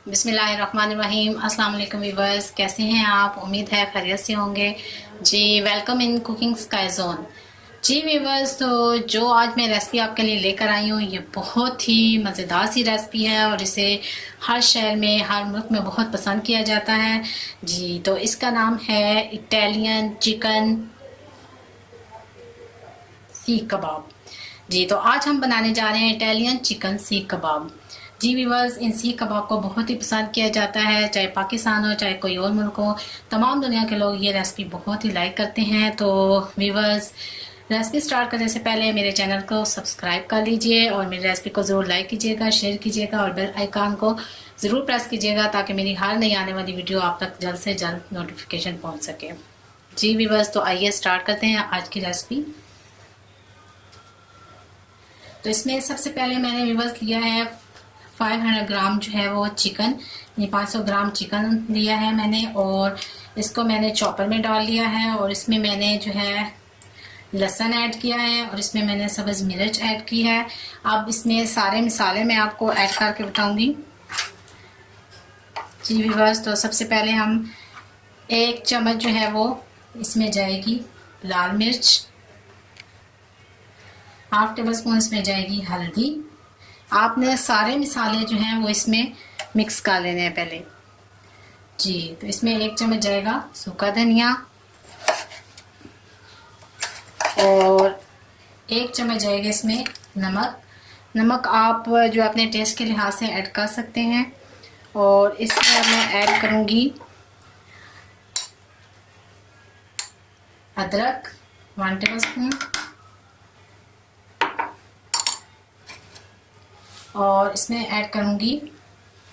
बिस्मिल्लाहिर्रहमानिर्रहीम। अस्सलाम वालेकुम व्यूवर्स, कैसे हैं आप? उम्मीद है खैरियत से होंगे जी। Welcome in cooking sky zone. जी व्यूवर्स, तो जो आज मैं रेसिपी आपके लिए लेकर आई हूँ ये बहुत ही मज़ेदार सी रेसिपी है और इसे हर शहर में, हर मुल्क में बहुत पसंद किया जाता है जी। तो इसका नाम है इटालियन चिकन सीख कबाब जी। तो आज हम बनाने जा रहे हैं इटालियन चिकन सीख कबाब जी। व्यूवर्स, इन सीख कबाब को बहुत ही पसंद किया जाता है, चाहे पाकिस्तान हो चाहे कोई और मुल्क हो। तमाम दुनिया के लोग ये रेसिपी बहुत ही लाइक करते हैं। तो व्यूवर्स, रेसिपी स्टार्ट करने से पहले मेरे चैनल को सब्सक्राइब कर लीजिए और मेरी रेसिपी को ज़रूर लाइक कीजिएगा, शेयर कीजिएगा और बेल आइकन को ज़रूर प्रेस कीजिएगा ताकि मेरी हर नई आने वाली वीडियो आप तक जल्द से जल्द नोटिफिकेशन पहुंच सके जी। व्यूवर्स, तो आइए स्टार्ट करते हैं आज की रेसिपी। तो इसमें सबसे पहले मैंने व्यूवर्स लिया है 500 ग्राम जो है वो चिकन, ये 500 ग्राम चिकन लिया है मैंने और इसको मैंने चॉपर में डाल लिया है और इसमें मैंने जो है लहसुन ऐड किया है और इसमें मैंने सब्ज़ मिर्च ऐड की है। अब इसमें सारे मसाले मैं आपको ऐड करके बताऊंगी जी व्यूवर्स। तो सबसे पहले हम 1 चम्मच जो है वो इसमें जाएगी लाल मिर्च, हाफ टेबल स्पून इसमें जाएगी हल्दी। आपने सारे मसाले जो हैं वो इसमें मिक्स कर लेने हैं पहले जी। तो इसमें 1 चम्मच जाएगा सूखा धनिया और 1 चम्मच जाएगा इसमें नमक। नमक आप जो अपने टेस्ट के लिहाज से ऐड कर सकते हैं। और इसमें मैं ऐड करूंगी अदरक 1 टेबल स्पून और इसमें ऐड करूंगी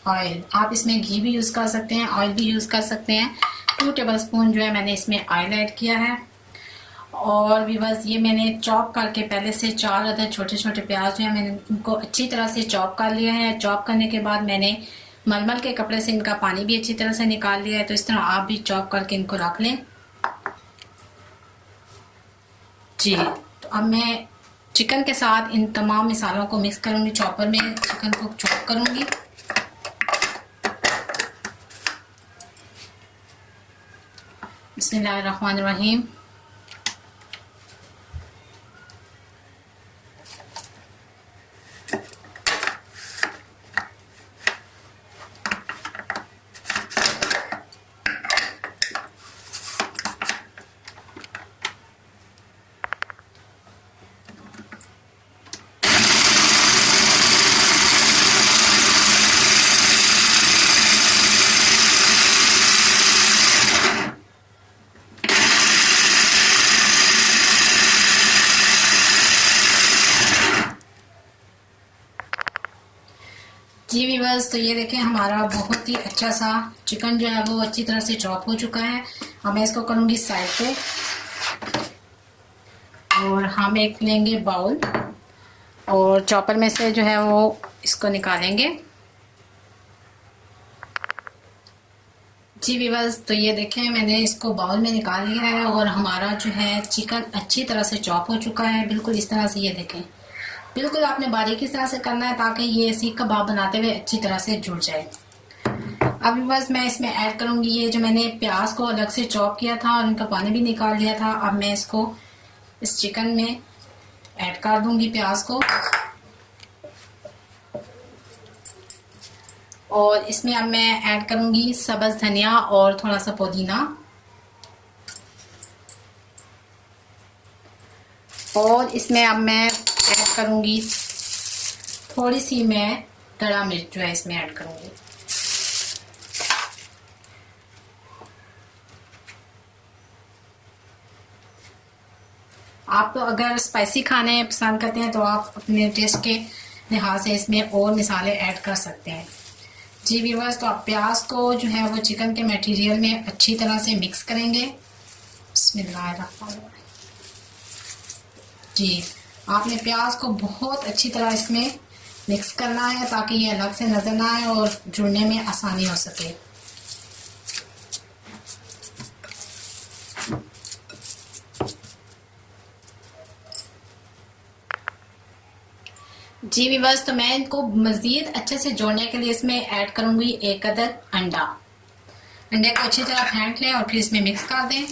ऑयल। आप इसमें घी भी यूज़ कर सकते हैं, ऑयल भी यूज़ कर सकते हैं। 2 टेबल स्पून जो है मैंने इसमें ऑयल ऐड किया है। और भी बस ये मैंने चॉप करके पहले से 4 अदर छोटे छोटे प्याज जो है मैंने इनको अच्छी तरह से चॉप कर लिया है। चॉप करने के बाद मैंने मलमल के कपड़े से इनका पानी भी अच्छी तरह से निकाल लिया है। तो इस तरह आप भी चॉप करके इनको रख लें जी। तो अब मैं चिकन के साथ इन तमाम मसालों को मिक्स करूंगी, चॉपर में चिकन को चॉप करूंगी। बिस्मिल्लाहिर्रहमानिर्रहीम। जी व्यूवर्स, तो ये देखें हमारा बहुत ही अच्छा सा चिकन जो है वो अच्छी तरह से चॉप हो चुका है। अब मैं इसको करूँगी साइड पे और हम एक लेंगे बाउल और चॉपर में से जो है वो इसको निकालेंगे जी व्यूवर्स। तो ये देखें मैंने इसको बाउल में निकाल लिया है और हमारा जो है चिकन अच्छी तरह से चॉप हो चुका है, बिल्कुल इस तरह से। ये देखें बिल्कुल आपने बारीक इस तरह से करना है ताकि ये सीख कबाब बनाते हुए अच्छी तरह से जुड़ जाए। अब बस मैं इसमें ऐड करूंगी ये जो मैंने प्याज को अलग से चॉप किया था और इनका पानी भी निकाल लिया था। अब मैं इसको इस चिकन में ऐड कर दूंगी प्याज को और इसमें अब मैं ऐड करूंगी सब्ज़ धनिया और थोड़ा सा पुदीना और इसमें अब मैं ऐड करूंगी थोड़ी सी मैं गड़ा मिर्च जो है इसमें ऐड करूंगी। आप तो अगर स्पाइसी खाने पसंद करते हैं तो आप अपने टेस्ट के लिहाज से इसमें और मसाले ऐड कर सकते हैं जी व्यूवर्स। तो आप प्याज को जो है वो चिकन के मटेरियल में अच्छी तरह से मिक्स करेंगे। बिस्मिल्लाहिर्रहमानिर्रहीम जी। आपने प्याज को बहुत अच्छी तरह इसमें मिक्स करना है ताकि ये अलग से नजर ना आए और जुड़ने में आसानी हो सके जी व्यूअर्स, तो मैं इनको मज़ीद अच्छे से जोड़ने के लिए इसमें ऐड करूंगी 1 अदद अंडा। अंडे को अच्छी तरह फेंट लें और फिर इसमें मिक्स कर दें।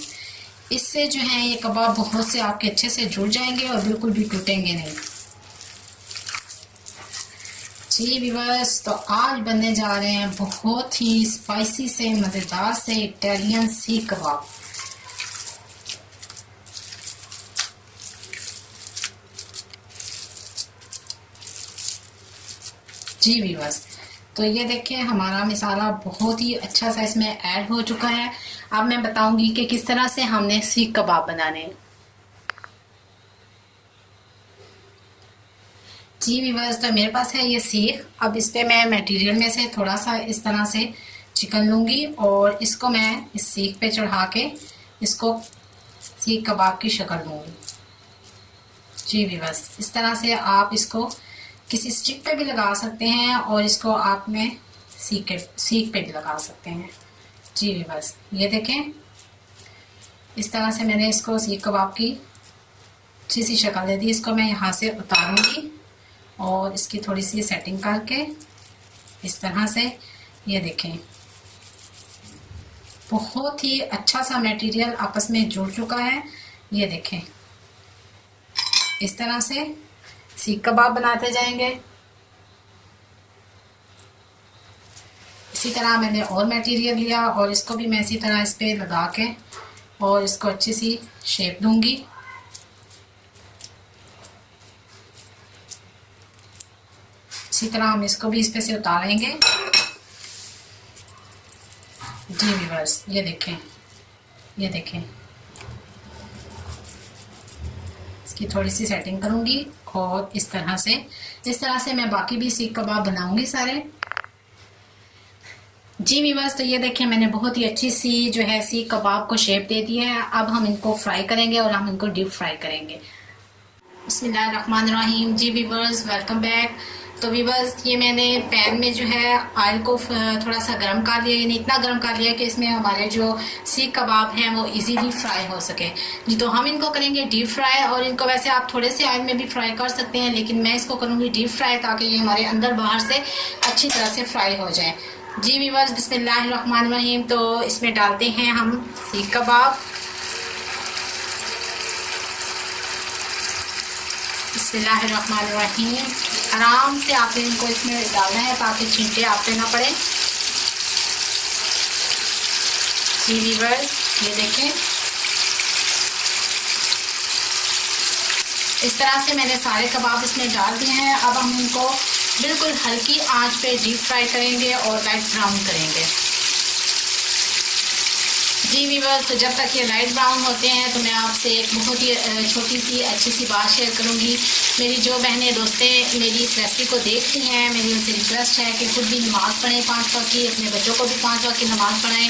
इससे जो है ये कबाब बहुत से आपके अच्छे से जुड़ जाएंगे और बिल्कुल भी टूटेंगे नहीं। जी व्यूअर्स, तो आज बनने जा रहे हैं बहुत ही स्पाइसी से मज़ेदार से इटालियन सीख कबाब। जी व्यूअर्स, तो ये देखें हमारा मसाला बहुत ही अच्छा सा इसमें ऐड हो चुका है। अब मैं बताऊंगी कि किस तरह से हमने सीख कबाब बनाने हैं। जी व्यूअर्स, तो मेरे पास है ये सीख। अब इस पे मैं मटेरियल में से थोड़ा सा इस तरह से चिकन लूँगी और इसको मैं इस सीख पे चढ़ा के इसको सीख कबाब की शक्ल दूँगी। जी व्यूअर्स, इस तरह से आप इसको किसी स्टिक पे भी लगा सकते हैं और इसको आप में सीख पे भी लगा सकते हैं। जी व्यूअर्स, ये देखें इस तरह से मैंने इसको सीख कबाब की अच्छी सी शक्ल दे दी। इसको मैं यहाँ से उतारूंगी और इसकी थोड़ी सी सेटिंग करके इस तरह से, ये देखें बहुत ही अच्छा सा मटेरियल आपस में जुड़ चुका है। ये देखें इस तरह से सीख कबाब बनाते जाएंगे। इसी तरह मैंने और मटेरियल लिया और इसको भी मैं इसी तरह इस पे लगा के और इसको अच्छी सी शेप दूंगी। इसी तरह हम इसको भी इस पे से उतारेंगे। जी व्यूअर्स, ये देखें इसकी थोड़ी सी सेटिंग करूंगी और इस तरह से मैं बाकी भी सीख कबाब बनाऊंगी सारे। जी व्यूअर्स, तो ये देखें मैंने बहुत ही अच्छी सी जो है सीख कबाब को शेप दे दी है। अब हम इनको फ्राई करेंगे और हम इनको डीप फ्राई करेंगे। बिस्मिल्लाहिर्रहमानिर्रहीम। जी व्यूअर्स, वेलकम बैक। तो व्यूअर्स, ये मैंने पैन में जो है ऑयल को थोड़ा सा गर्म कर लिया, यानी इतना गर्म कर लिया कि इसमें हमारे जो सीख कबाब हैं वो इजीली फ्राई हो सके। जी, तो हम इनको करेंगे डीप फ्राई। और इनको वैसे आप थोड़े से ऑयल में भी फ्राई कर सकते हैं, लेकिन मैं इसको करूँगी डीप फ्राई ताकि ये हमारे अंदर बाहर से अच्छी तरह से फ्राई हो जाए। जी व्यूअर्स, बिस्मिल्लाहिर्रहमानिर्रहीम। तो इसमें डालते हैं हम सीख कबाब। बिस्मिल्लाहिर्रहमानिर्रहीम। आराम से आपने इनको इसमें डालना है ताकि छींटे आप पे ना पड़े। जी व्यूअर्स, ये देखें इस तरह से मैंने सारे कबाब इसमें डाल दिए हैं। अब हम इनको बिल्कुल हल्की आंच पे डीप फ्राई करेंगे और लाइट ब्राउन करेंगे। जी व्यूअर्स, तो जब तक ये लाइट ब्राउन होते हैं तो मैं आपसे एक बहुत ही छोटी सी अच्छी सी बात शेयर करूंगी। मेरी जो बहनें दोस्तें मेरी इस रेसिपी को देखती हैं, मेरी उनसे रिक्वेस्ट है कि खुद भी नमाज़ पढ़ें 5 वक्त की, अपने बच्चों को भी 5 वक्त की नमाज़ पढ़ाएं।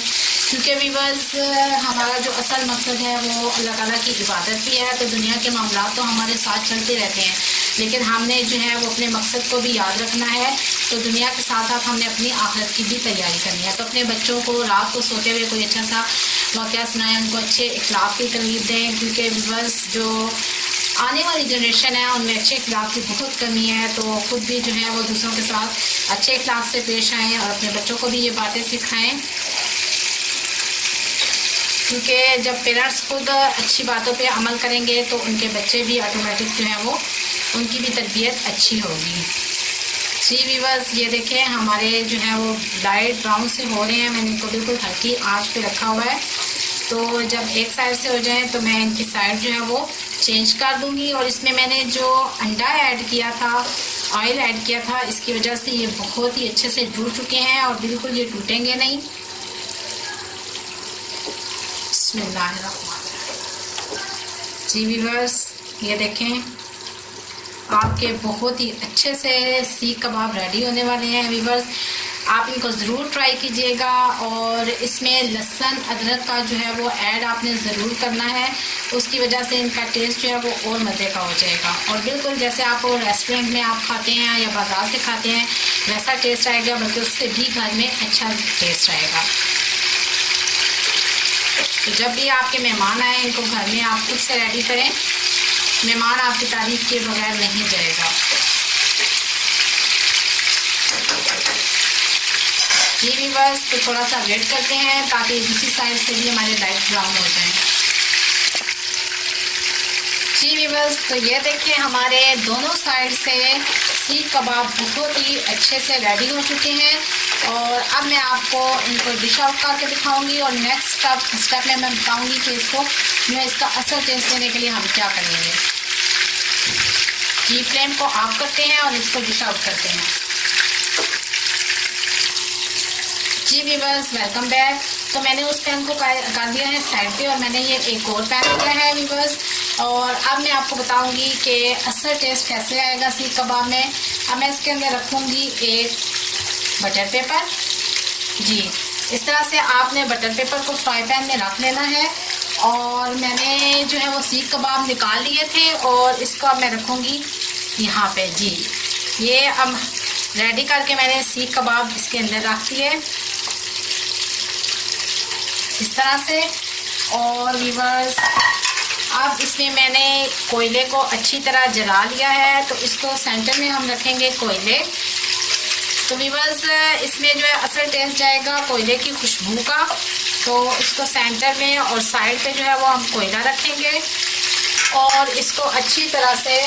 क्योंकि व्यूअर्स, हमारा जो असल मकसद है वो अल्लाह ताला की इबादत भी है। तो दुनिया के मामला तो हमारे साथ चलते रहते हैं, लेकिन हमने जो है वो अपने मकसद को भी याद रखना है। तो दुनिया के साथ साथ हमने अपनी आखिरत की भी तैयारी करनी है। तो अपने बच्चों को रात को सोते हुए कोई अच्छा सा वाक़या सुनाएं, उनको अच्छे इखलाक की तरगीब दें। क्योंकि व्यूअर्स, जो आने वाली जनरेशन है उनमें अच्छे इखलाक की बहुत कमी है। तो खुद भी जो है वो दूसरों के साथ अच्छे इखलाक से पेश आएँ और अपने बच्चों को भी ये बातें सिखाएँ। क्योंकि जब पेरेंट्स खुद अच्छी बातों पे अमल करेंगे तो उनके बच्चे भी ऑटोमेटिक जो है वो उनकी भी तरबियत अच्छी होगी। जी व्यूअर्स, ये देखें हमारे जो है वो लाइट ब्राउन से हो रहे हैं। मैंने इनको बिल्कुल हल्की आंच पे रखा हुआ है। तो जब एक साइड से हो जाए तो मैं इनकी साइड जो है वो चेंज कर दूंगी। और इसमें मैंने जो अंडा ऐड किया था, ऑयल ऐड किया था, इसकी वजह से ये बहुत ही अच्छे से जुड़ चुके हैं और बिल्कुल ये टूटेंगे नहीं। जी व्यूअर्स, ये देखें आपके बहुत ही अच्छे से सीख कबाब रेडी होने वाले हैं। व्यूअर्स, आप इनको ज़रूर ट्राई कीजिएगा। और इसमें लहसुन अदरक का जो है वो ऐड आपने ज़रूर करना है, उसकी वजह से इनका टेस्ट जो है वो और मज़े का हो जाएगा। और बिल्कुल जैसे आप रेस्टोरेंट में आप खाते हैं या बाज़ार से खाते हैं वैसा टेस्ट आएगा, बल्कि उससे भी घर में अच्छा टेस्ट आएगा। तो जब भी आपके मेहमान आए इनको घर में आप खुद से रेडी करें। मेहमान आपकी तारीफ के बगैर नहीं जाएगा। जी व्यूअर्स, तो थोड़ा सा वेट करते हैं ताकि दूसरी साइड से भी हमारे लाइट ब्राउन हो जाए। जी व्यूअर्स, तो ये देखिए हमारे दोनों साइड से सीख कबाब बहुत ही अच्छे से रेडी हो चुके हैं और अब मैं आपको इनको डिश आउट करके दिखाऊंगी और नेक्स्ट स्टेप में मैं बताऊंगी कि इसको जो है इसका असर टेस्ट देने के लिए हम क्या करेंगे। जी फ्लेम को ऑफ करते हैं और इसको डिश आउट करते हैं। जी व्यूअर्स, वेलकम बैक। तो मैंने उस पैन को कर दिया है साइड पे और मैंने ये एक और पैन लिया है व्यूअर्स और अब मैं आपको बताऊंगी कि असर टेस्ट कैसे आएगा सीख कबाब में। अब मैं इसके अंदर रखूंगी एक बटर पेपर। जी इस तरह से आपने बटर पेपर को फ्राई पैन में रख लेना है और मैंने जो है वो सीख कबाब निकाल लिए थे और इसको अब मैं रखूंगी यहाँ पे। जी ये अब रेडी करके मैंने सीख कबाब इसके अंदर रख दिए इस तरह से। और व्यूअर्स, अब इसमें मैंने कोयले को अच्छी तरह जला लिया है तो इसको सेंटर में हम रखेंगे कोयले। तो व्यूअर्स, इसमें जो है असर टेस्ट जाएगा कोयले की खुशबू का, तो इसको सेंटर में और साइड पे जो है वो हम कोयला रखेंगे और इसको अच्छी तरह से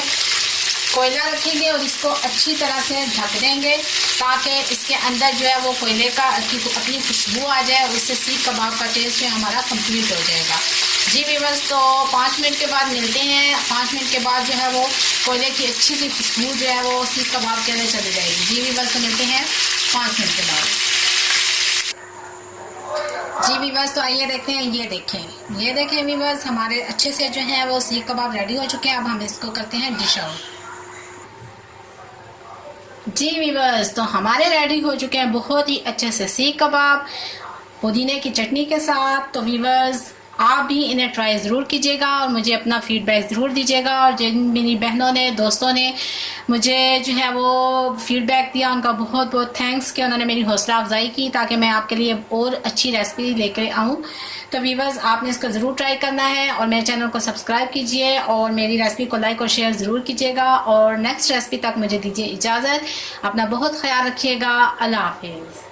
कोयला रखेंगे और इसको अच्छी तरह से ढक देंगे ताकि इसके अंदर जो है वो कोयले का अपनी खुशबू आ जाए और इससे सीख कबाब का टेस्ट जो है हमारा कंप्लीट हो जाएगा। जी व्यूअर्स, तो 5 मिनट के बाद मिलते हैं। 5 मिनट के बाद जो है वो कोयले की अच्छी सी खुशबू जो है वो सीख कबाब के अंदर चली जाएगी। जी व्यूअर्स, तो मिलते हैं 5 मिनट के बाद। जी व्यूअर्स, तो आइए देखते हैं। ये देखें व्यूअर्स, हमारे अच्छे से जो है वो सीख कबाब रेडी हो चुके हैं। अब हम इसको करते हैं डिश आउट। जी व्यूअर्स, तो हमारे रेडी हो चुके हैं बहुत ही अच्छे से सीख कबाब पुदीने की चटनी के साथ। तो व्यूअर्स, आप भी इन्हें ट्राई ज़रूर कीजिएगा और मुझे अपना फीडबैक ज़रूर दीजिएगा। और जिन मेरी बहनों ने दोस्तों ने मुझे जो है वो फीडबैक दिया उनका बहुत बहुत थैंक्स कि उन्होंने मेरी हौसला अफजाई की ताकि मैं आपके लिए और अच्छी रेसिपी लेकर आऊँ। तो व्यूअर्स, आपने इसको ज़रूर ट्राई करना है और मेरे चैनल को सब्सक्राइब कीजिए और मेरी रेसिपी को लाइक और शेयर ज़रूर कीजिएगा। और नेक्स्ट रेसिपी तक मुझे दीजिए इजाज़त। अपना बहुत ख्याल रखिएगा। अल्लाह हाफिज़।